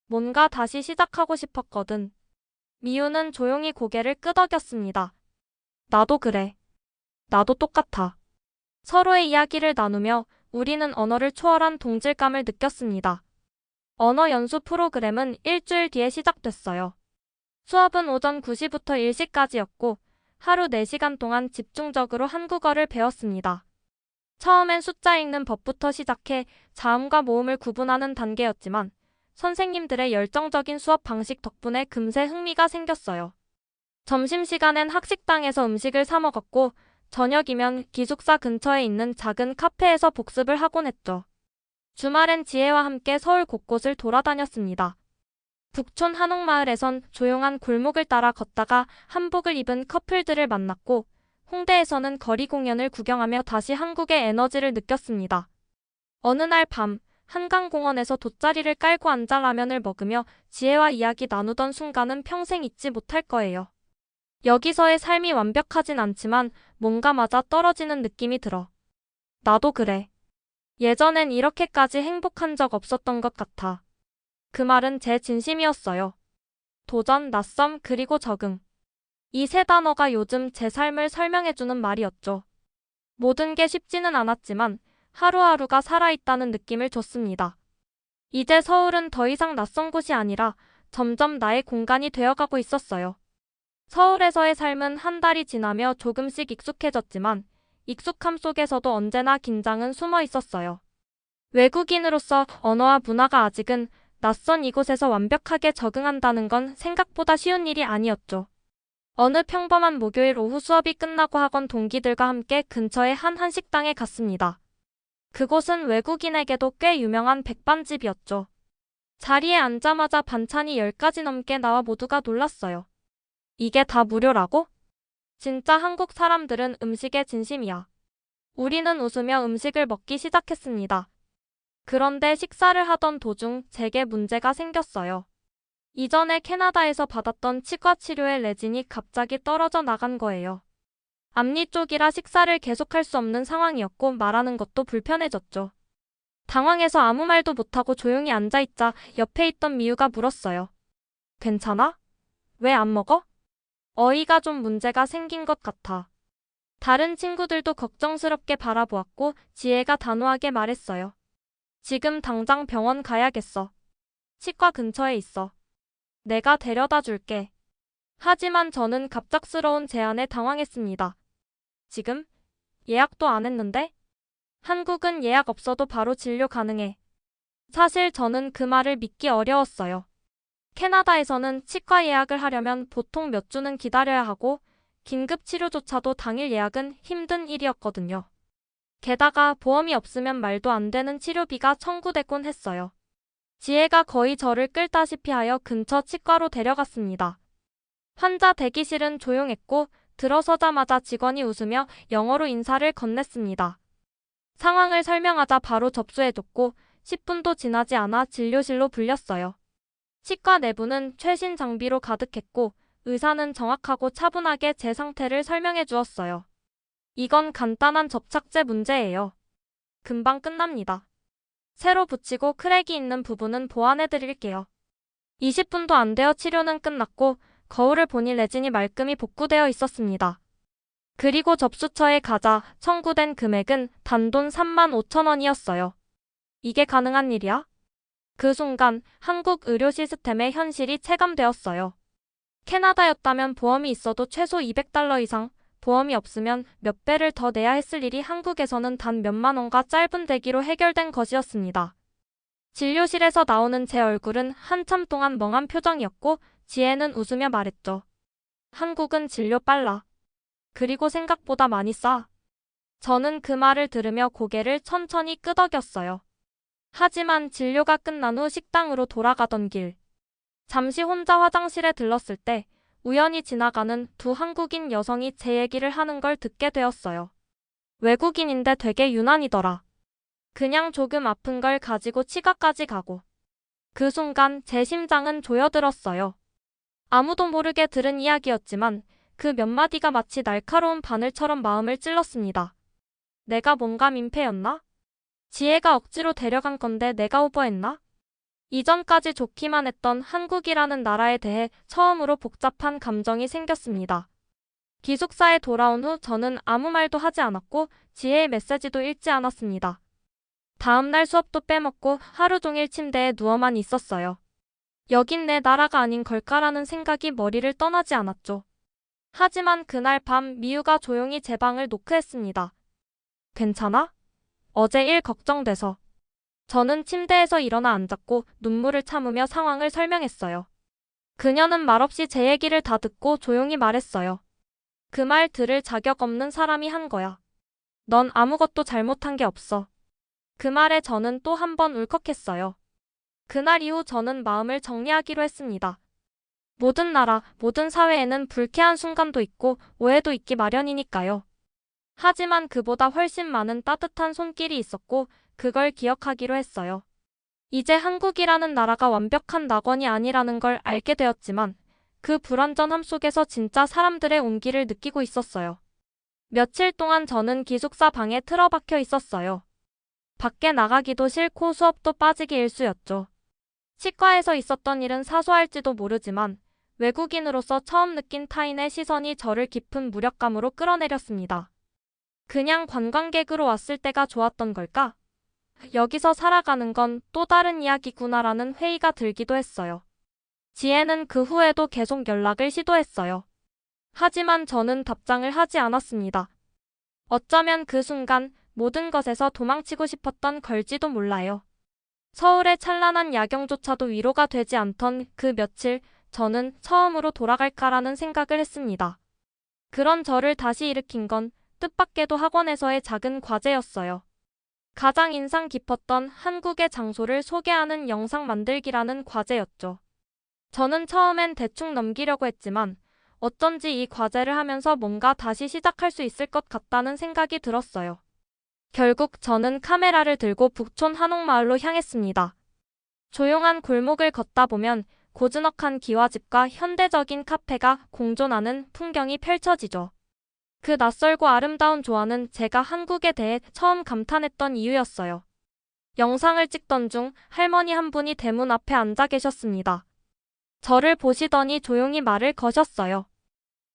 뭔가 다시 시작하고 싶었거든. 미유는 조용히 고개를 끄덕였습니다. 나도 그래. 나도 똑같아. 서로의 이야기를 나누며 우리는 언어를 초월한 동질감을 느꼈습니다. 언어 연수 프로그램은 일주일 뒤에 시작됐어요. 수업은 오전 9시부터 10시까지였고 하루 4시간 동안 집중적으로 한국어를 배웠습니다. 처음엔 숫자 읽는 법부터 시작해 자음과 모음을 구분하는 단계였지만 선생님들의 열정적인 수업 방식 덕분에 금세 흥미가 생겼어요. 점심시간엔 학식당에서 음식을 사 먹었고 저녁이면 기숙사 근처에 있는 작은 카페에서 복습을 하곤 했죠. 주말엔 지혜와 함께 서울 곳곳을 돌아다녔습니다. 북촌 한옥마을에선 조용한 골목을 따라 걷다가 한복을 입은 커플들을 만났고 홍대에서는 거리 공연을 구경하며 다시 한국의 에너지를 느꼈습니다. 어느 날 밤 한강공원에서 돗자리를 깔고 앉아 라면을 먹으며 지혜와 이야기 나누던 순간은 평생 잊지 못할 거예요. 여기서의 삶이 완벽하진 않지만 뭔가 맞아 떨어지는 느낌이 들어. 나도 그래. 예전엔 이렇게까지 행복한 적 없었던 것 같아. 그 말은 제 진심이었어요. 도전, 낯섦, 그리고 적응. 이 세 단어가 요즘 제 삶을 설명해주는 말이었죠. 모든 게 쉽지는 않았지만 하루하루가 살아있다는 느낌을 줬습니다. 이제 서울은 더 이상 낯선 곳이 아니라 점점 나의 공간이 되어가고 있었어요. 서울에서의 삶은 한 달이 지나며 조금씩 익숙해졌지만 익숙함 속에서도 언제나 긴장은 숨어 있었어요. 외국인으로서 언어와 문화가 아직은 낯선 이곳에서 완벽하게 적응한다는 건 생각보다 쉬운 일이 아니었죠. 어느 평범한 목요일 오후 수업이 끝나고 학원 동기들과 함께 근처의 한 한식당에 갔습니다. 그곳은 외국인에게도 꽤 유명한 백반집이었죠. 자리에 앉자마자 반찬이 10가지 넘게 나와 모두가 놀랐어요. 이게 다 무료라고? 진짜 한국 사람들은 음식에 진심이야. 우리는 웃으며 음식을 먹기 시작했습니다. 그런데 식사를 하던 도중 제게 문제가 생겼어요. 이전에 캐나다에서 받았던 치과 치료의 레진이 갑자기 떨어져 나간 거예요. 앞니 쪽이라 식사를 계속할 수 없는 상황이었고 말하는 것도 불편해졌죠. 당황해서 아무 말도 못하고 조용히 앉아있자 옆에 있던 미유가 물었어요. 괜찮아? 왜 안 먹어? 어이가 좀 문제가 생긴 것 같아. 다른 친구들도 걱정스럽게 바라보았고 지혜가 단호하게 말했어요. 지금 당장 병원 가야겠어. 치과 근처에 있어. 내가 데려다 줄게. 하지만 저는 갑작스러운 제안에 당황했습니다. 지금? 예약도 안 했는데? 한국은 예약 없어도 바로 진료 가능해. 사실 저는 그 말을 믿기 어려웠어요. 캐나다에서는 치과 예약을 하려면 보통 몇 주는 기다려야 하고 긴급 치료조차도 당일 예약은 힘든 일이었거든요. 게다가 보험이 없으면 말도 안 되는 치료비가 청구되곤 했어요. 지혜가 거의 저를 끌다시피 하여 근처 치과로 데려갔습니다. 환자 대기실은 조용했고 들어서자마자 직원이 웃으며 영어로 인사를 건넸습니다. 상황을 설명하자 바로 접수해줬고 10분도 지나지 않아 진료실로 불렸어요. 치과 내부는 최신 장비로 가득했고 의사는 정확하고 차분하게 제 상태를 설명해 주었어요. 이건 간단한 접착제 문제예요. 금방 끝납니다. 새로 붙이고 크랙이 있는 부분은 보완해 드릴게요. 20분도 안 되어 치료는 끝났고 거울을 보니 레진이 말끔히 복구되어 있었습니다. 그리고 접수처에 가자 청구된 금액은 단돈 35,000원이었어요. 이게 가능한 일이야? 그 순간 한국 의료 시스템의 현실이 체감되었어요. 캐나다였다면 보험이 있어도 최소 200달러 이상, 보험이 없으면 몇 배를 더 내야 했을 일이 한국에서는 단 몇만 원과 짧은 대기로 해결된 것이었습니다. 진료실에서 나오는 제 얼굴은 한참 동안 멍한 표정이었고 지혜는 웃으며 말했죠. 한국은 진료 빨라. 그리고 생각보다 많이 싸. 저는 그 말을 들으며 고개를 천천히 끄덕였어요. 하지만 진료가 끝난 후 식당으로 돌아가던 길. 잠시 혼자 화장실에 들렀을 때 우연히 지나가는 두 한국인 여성이 제 얘기를 하는 걸 듣게 되었어요. 외국인인데 되게 유난이더라. 그냥 조금 아픈 걸 가지고 치과까지 가고. 그 순간 제 심장은 조여들었어요. 아무도 모르게 들은 이야기였지만 그 몇 마디가 마치 날카로운 바늘처럼 마음을 찔렀습니다. 내가 뭔가 민폐였나? 지혜가 억지로 데려간 건데 내가 오버했나? 이전까지 좋기만 했던 한국이라는 나라에 대해 처음으로 복잡한 감정이 생겼습니다. 기숙사에 돌아온 후 저는 아무 말도 하지 않았고 지혜의 메시지도 읽지 않았습니다. 다음날 수업도 빼먹고 하루 종일 침대에 누워만 있었어요. 여긴 내 나라가 아닌 걸까라는 생각이 머리를 떠나지 않았죠. 하지만 그날 밤 미유가 조용히 제 방을 노크했습니다. 괜찮아? 어제 일 걱정돼서. 저는 침대에서 일어나 앉았고 눈물을 참으며 상황을 설명했어요. 그녀는 말없이 제 얘기를 다 듣고 조용히 말했어요. 그 말 들을 자격 없는 사람이 한 거야. 넌 아무것도 잘못한 게 없어. 그 말에 저는 또 한 번 울컥했어요. 그날 이후 저는 마음을 정리하기로 했습니다. 모든 나라, 모든 사회에는 불쾌한 순간도 있고 오해도 있기 마련이니까요. 하지만 그보다 훨씬 많은 따뜻한 손길이 있었고 그걸 기억하기로 했어요. 이제 한국이라는 나라가 완벽한 낙원이 아니라는 걸 알게 되었지만 그 불완전함 속에서 진짜 사람들의 온기를 느끼고 있었어요. 며칠 동안 저는 기숙사 방에 틀어박혀 있었어요. 밖에 나가기도 싫고 수업도 빠지기 일쑤였죠. 치과에서 있었던 일은 사소할지도 모르지만 외국인으로서 처음 느낀 타인의 시선이 저를 깊은 무력감으로 끌어내렸습니다. 그냥 관광객으로 왔을 때가 좋았던 걸까? 여기서 살아가는 건 또 다른 이야기구나라는 회의가 들기도 했어요. 지혜는 그 후에도 계속 연락을 시도했어요. 하지만 저는 답장을 하지 않았습니다. 어쩌면 그 순간 모든 것에서 도망치고 싶었던 걸지도 몰라요. 서울의 찬란한 야경조차도 위로가 되지 않던 그 며칠, 저는 처음으로 돌아갈까라는 생각을 했습니다. 그런 저를 다시 일으킨 건 뜻밖에도 학원에서의 작은 과제였어요. 가장 인상 깊었던 한국의 장소를 소개하는 영상 만들기라는 과제였죠. 저는 처음엔 대충 넘기려고 했지만 어쩐지 이 과제를 하면서 뭔가 다시 시작할 수 있을 것 같다는 생각이 들었어요. 결국 저는 카메라를 들고 북촌 한옥마을로 향했습니다. 조용한 골목을 걷다 보면 고즈넉한 기와집과 현대적인 카페가 공존하는 풍경이 펼쳐지죠. 그 낯설고 아름다운 조화는 제가 한국에 대해 처음 감탄했던 이유였어요. 영상을 찍던 중 할머니 한 분이 대문 앞에 앉아 계셨습니다. 저를 보시더니 조용히 말을 거셨어요.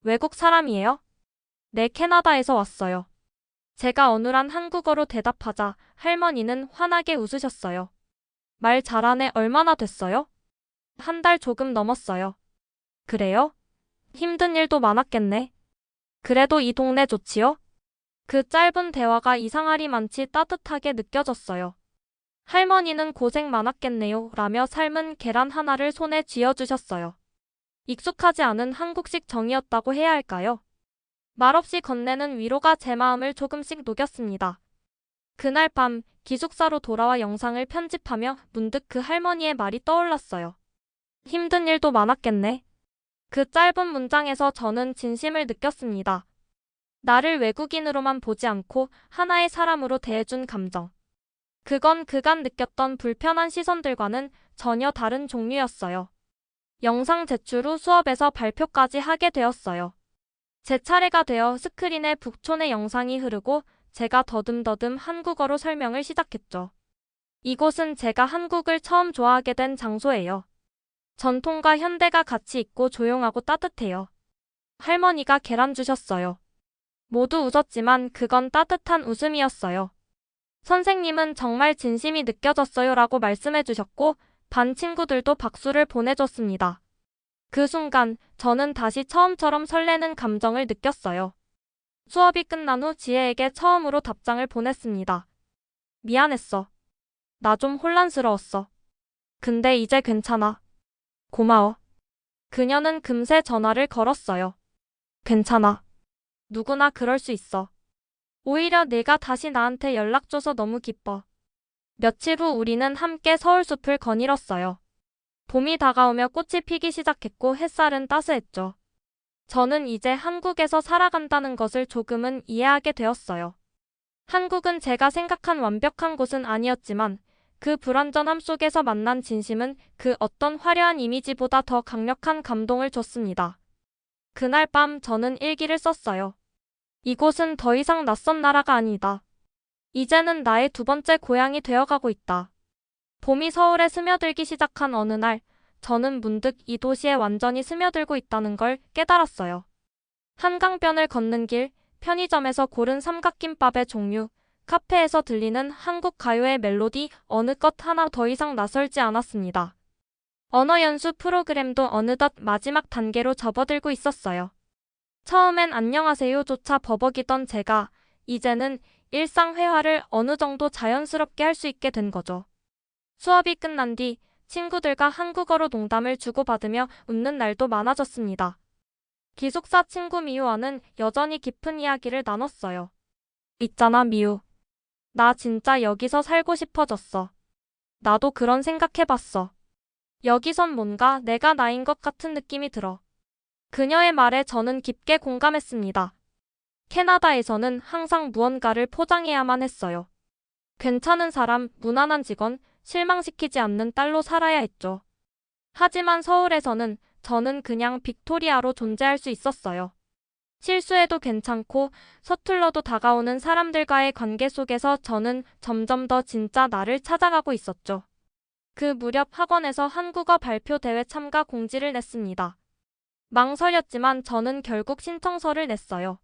외국 사람이에요? 네, 캐나다에서 왔어요. 제가 어눌한 한국어로 대답하자 할머니는 환하게 웃으셨어요. 말 잘하네. 얼마나 됐어요? 한 달 조금 넘었어요. 그래요? 힘든 일도 많았겠네. 그래도 이 동네 좋지요? 그 짧은 대화가 이상하리만치 따뜻하게 느껴졌어요. 할머니는 고생 많았겠네요 라며 삶은 계란 하나를 손에 쥐어주셨어요. 익숙하지 않은 한국식 정이었다고 해야 할까요? 말없이 건네는 위로가 제 마음을 조금씩 녹였습니다. 그날 밤 기숙사로 돌아와 영상을 편집하며 문득 그 할머니의 말이 떠올랐어요. 힘든 일도 많았겠네. 그 짧은 문장에서 저는 진심을 느꼈습니다. 나를 외국인으로만 보지 않고 하나의 사람으로 대해준 감정. 그건 그간 느꼈던 불편한 시선들과는 전혀 다른 종류였어요. 영상 제출 후 수업에서 발표까지 하게 되었어요. 제 차례가 되어 스크린에 북촌의 영상이 흐르고 제가 더듬더듬 한국어로 설명을 시작했죠. 이곳은 제가 한국을 처음 좋아하게 된 장소예요. 전통과 현대가 같이 있고 조용하고 따뜻해요. 할머니가 계란 주셨어요. 모두 웃었지만 그건 따뜻한 웃음이었어요. 선생님은 정말 진심이 느껴졌어요 라고 말씀해 주셨고 반 친구들도 박수를 보내줬습니다. 그 순간 저는 다시 처음처럼 설레는 감정을 느꼈어요. 수업이 끝난 후 지혜에게 처음으로 답장을 보냈습니다. 미안했어. 나 좀 혼란스러웠어. 근데 이제 괜찮아. 고마워. 그녀는 금세 전화를 걸었어요. 괜찮아. 누구나 그럴 수 있어. 오히려 네가 다시 나한테 연락줘서 너무 기뻐. 며칠 후 우리는 함께 서울숲을 거닐었어요. 봄이 다가오며 꽃이 피기 시작했고 햇살은 따스했죠. 저는 이제 한국에서 살아간다는 것을 조금은 이해하게 되었어요. 한국은 제가 생각한 완벽한 곳은 아니었지만 그 불완전함 속에서 만난 진심은 그 어떤 화려한 이미지보다 더 강력한 감동을 줬습니다. 그날 밤 저는 일기를 썼어요. 이곳은 더 이상 낯선 나라가 아니다. 이제는 나의 두 번째 고향이 되어가고 있다. 봄이 서울에 스며들기 시작한 어느 날, 저는 문득 이 도시에 완전히 스며들고 있다는 걸 깨달았어요. 한강변을 걷는 길, 편의점에서 고른 삼각김밥의 종류, 카페에서 들리는 한국 가요의 멜로디 어느 것 하나 더 이상 낯설지 않았습니다. 언어 연수 프로그램도 어느덧 마지막 단계로 접어들고 있었어요. 처음엔 안녕하세요조차 버벅이던 제가 이제는 일상 회화를 어느 정도 자연스럽게 할 수 있게 된 거죠. 수업이 끝난 뒤 친구들과 한국어로 농담을 주고받으며 웃는 날도 많아졌습니다. 기숙사 친구 미우와는 여전히 깊은 이야기를 나눴어요. 있잖아 미우. 나 진짜 여기서 살고 싶어졌어. 나도 그런 생각해봤어. 여기선 뭔가 내가 나인 것 같은 느낌이 들어. 그녀의 말에 저는 깊게 공감했습니다. 캐나다에서는 항상 무언가를 포장해야만 했어요. 괜찮은 사람, 무난한 직원, 실망시키지 않는 딸로 살아야 했죠. 하지만 서울에서는 저는 그냥 빅토리아로 존재할 수 있었어요. 실수해도 괜찮고 서툴러도 다가오는 사람들과의 관계 속에서 저는 점점 더 진짜 나를 찾아가고 있었죠. 그 무렵 학원에서 한국어 발표 대회 참가 공지를 냈습니다. 망설였지만 저는 결국 신청서를 냈어요.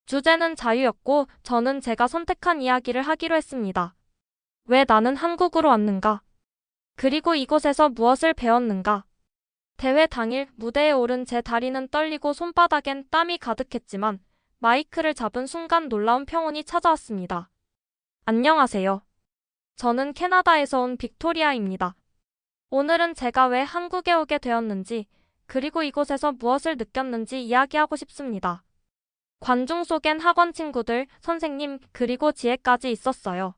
주제는 자유였고 저는 제가 선택한 이야기를 하기로 했습니다. 왜 나는 한국으로 왔는가? 그리고 이곳에서 무엇을 배웠는가? 대회 당일 무대에 오른 제 다리는 떨리고 손바닥엔 땀이 가득했지만 마이크를 잡은 순간 놀라운 평온이 찾아왔습니다. 안녕하세요. 저는 캐나다에서 온 빅토리아입니다. 오늘은 제가 왜 한국에 오게 되었는지, 그리고 이곳에서 무엇을 느꼈는지 이야기하고 싶습니다. 관중 속엔 학원 친구들, 선생님, 그리고 지혜까지 있었어요.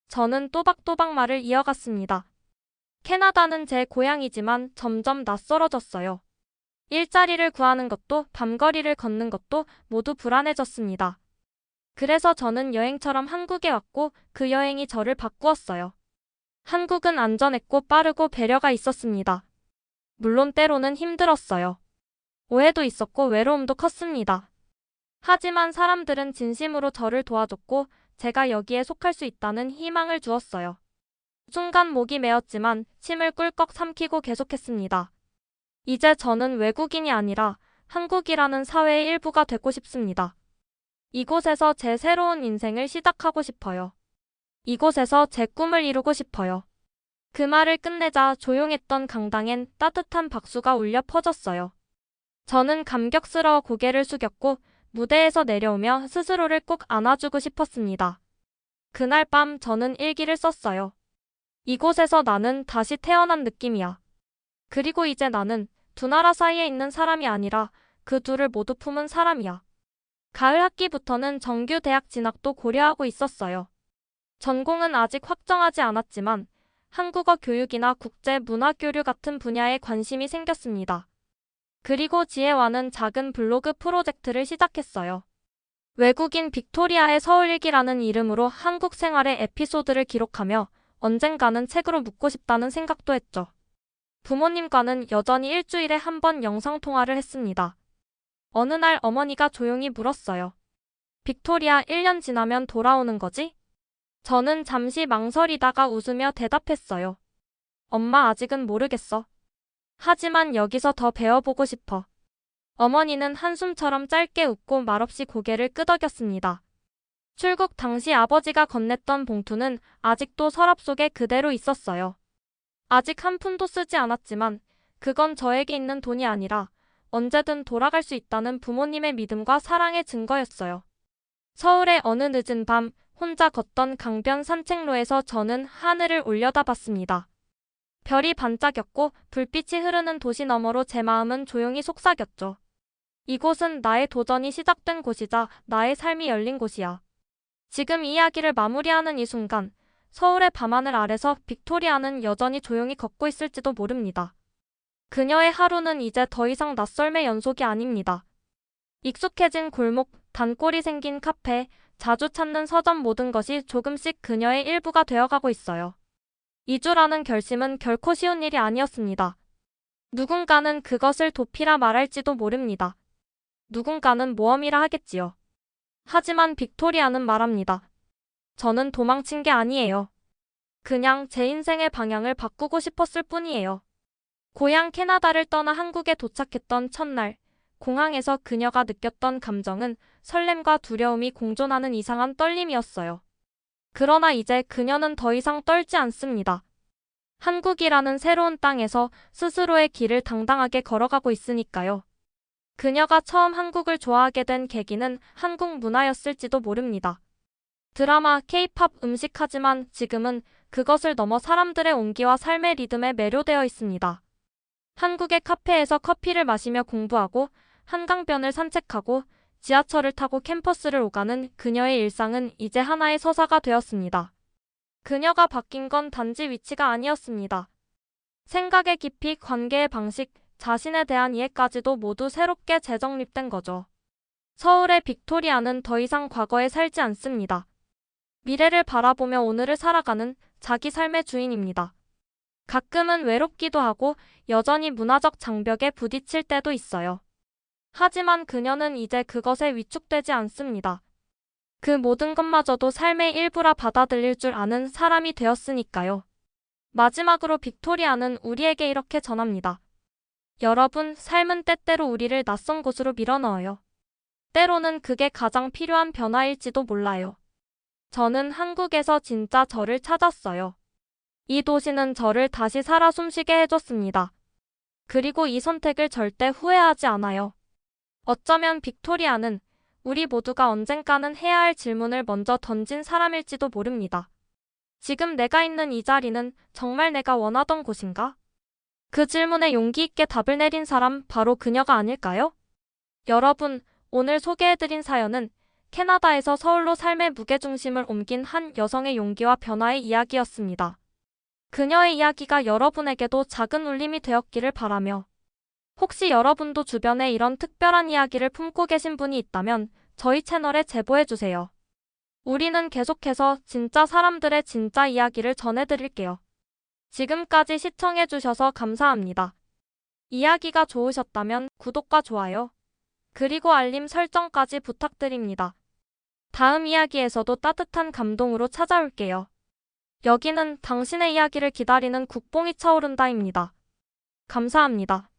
저는 또박또박 말을 이어갔습니다. 캐나다는 제 고향이지만 점점 낯설어졌어요. 일자리를 구하는 것도 밤거리를 걷는 것도 모두 불안해졌습니다. 그래서 저는 여행처럼 한국에 왔고 그 여행이 저를 바꾸었어요. 한국은 안전했고 빠르고 배려가 있었습니다. 물론 때로는 힘들었어요. 오해도 있었고 외로움도 컸습니다. 하지만 사람들은 진심으로 저를 도와줬고 제가 여기에 속할 수 있다는 희망을 주었어요. 순간 목이 메었지만 침을 꿀꺽 삼키고 계속했습니다. 이제 저는 외국인이 아니라 한국이라는 사회의 일부가 되고 싶습니다. 이곳에서 제 새로운 인생을 시작하고 싶어요. 이곳에서 제 꿈을 이루고 싶어요. 그 말을 끝내자 조용했던 강당엔 따뜻한 박수가 울려 퍼졌어요. 저는 감격스러워 고개를 숙였고 무대에서 내려오며 스스로를 꼭 안아주고 싶었습니다. 그날 밤 저는 일기를 썼어요. 이곳에서 나는 다시 태어난 느낌이야. 그리고 이제 나는 두 나라 사이에 있는 사람이 아니라 그 둘을 모두 품은 사람이야. 가을 학기부터는 정규 대학 진학도 고려하고 있었어요. 전공은 아직 확정하지 않았지만 한국어 교육이나 국제 문화 교류 같은 분야에 관심이 생겼습니다. 그리고 지혜와는 작은 블로그 프로젝트를 시작했어요. 외국인 빅토리아의 서울일기라는 이름으로 한국 생활의 에피소드를 기록하며 언젠가는 책으로 묻고 싶다는 생각도 했죠. 부모님과는 여전히 일주일에 한 번 영상통화를 했습니다. 어느 날 어머니가 조용히 물었어요. 빅토리아 1년 지나면 돌아오는 거지? 저는 잠시 망설이다가 웃으며 대답했어요. 엄마 아직은 모르겠어. 하지만 여기서 더 배워보고 싶어. 어머니는 한숨처럼 짧게 웃고 말없이 고개를 끄덕였습니다. 출국 당시 아버지가 건넸던 봉투는 아직도 서랍 속에 그대로 있었어요. 아직 한 푼도 쓰지 않았지만 그건 저에게 있는 돈이 아니라 언제든 돌아갈 수 있다는 부모님의 믿음과 사랑의 증거였어요. 서울의 어느 늦은 밤 혼자 걷던 강변 산책로에서 저는 하늘을 올려다봤습니다. 별이 반짝였고 불빛이 흐르는 도시 너머로 제 마음은 조용히 속삭였죠. 이곳은 나의 도전이 시작된 곳이자 나의 삶이 열린 곳이야. 지금 이야기를 마무리하는 이 순간 서울의 밤하늘 아래서 빅토리아는 여전히 조용히 걷고 있을지도 모릅니다. 그녀의 하루는 이제 더 이상 낯설의 연속이 아닙니다. 익숙해진 골목, 단골이 생긴 카페, 자주 찾는 서점 모든 것이 조금씩 그녀의 일부가 되어가고 있어요. 이주라는 결심은 결코 쉬운 일이 아니었습니다. 누군가는 그것을 도피라 말할지도 모릅니다. 누군가는 모험이라 하겠지요. 하지만 빅토리아는 말합니다. 저는 도망친 게 아니에요. 그냥 제 인생의 방향을 바꾸고 싶었을 뿐이에요. 고향 캐나다를 떠나 한국에 도착했던 첫날, 공항에서 그녀가 느꼈던 감정은 설렘과 두려움이 공존하는 이상한 떨림이었어요. 그러나 이제 그녀는 더 이상 떨지 않습니다. 한국이라는 새로운 땅에서 스스로의 길을 당당하게 걸어가고 있으니까요. 그녀가 처음 한국을 좋아하게 된 계기는 한국 문화였을지도 모릅니다. 드라마, 케이팝, 음식 하지만 지금은 그것을 넘어 사람들의 온기와 삶의 리듬에 매료되어 있습니다. 한국의 카페에서 커피를 마시며 공부하고 한강변을 산책하고 지하철을 타고 캠퍼스를 오가는 그녀의 일상은 이제 하나의 서사가 되었습니다. 그녀가 바뀐 건 단지 위치가 아니었습니다. 생각의 깊이, 관계의 방식, 자신에 대한 이해까지도 모두 새롭게 재정립된 거죠. 서울의 빅토리아는 더 이상 과거에 살지 않습니다. 미래를 바라보며 오늘을 살아가는 자기 삶의 주인입니다. 가끔은 외롭기도 하고 여전히 문화적 장벽에 부딪힐 때도 있어요. 하지만 그녀는 이제 그것에 위축되지 않습니다. 그 모든 것마저도 삶의 일부라 받아들일 줄 아는 사람이 되었으니까요. 마지막으로 빅토리아는 우리에게 이렇게 전합니다. 여러분, 삶은 때때로 우리를 낯선 곳으로 밀어넣어요. 때로는 그게 가장 필요한 변화일지도 몰라요. 저는 한국에서 진짜 저를 찾았어요. 이 도시는 저를 다시 살아 숨쉬게 해줬습니다. 그리고 이 선택을 절대 후회하지 않아요. 어쩌면 빅토리아는 우리 모두가 언젠가는 해야 할 질문을 먼저 던진 사람일지도 모릅니다. 지금 내가 있는 이 자리는 정말 내가 원하던 곳인가? 그 질문에 용기 있게 답을 내린 사람 바로 그녀가 아닐까요? 여러분, 오늘 소개해드린 사연은 캐나다에서 서울로 삶의 무게중심을 옮긴 한 여성의 용기와 변화의 이야기였습니다. 그녀의 이야기가 여러분에게도 작은 울림이 되었기를 바라며 혹시 여러분도 주변에 이런 특별한 이야기를 품고 계신 분이 있다면 저희 채널에 제보해주세요. 우리는 계속해서 진짜 사람들의 진짜 이야기를 전해드릴게요. 지금까지 시청해주셔서 감사합니다. 이야기가 좋으셨다면 구독과 좋아요, 그리고 알림 설정까지 부탁드립니다. 다음 이야기에서도 따뜻한 감동으로 찾아올게요. 여기는 당신의 이야기를 기다리는 국뽕이 차오른다입니다. 감사합니다.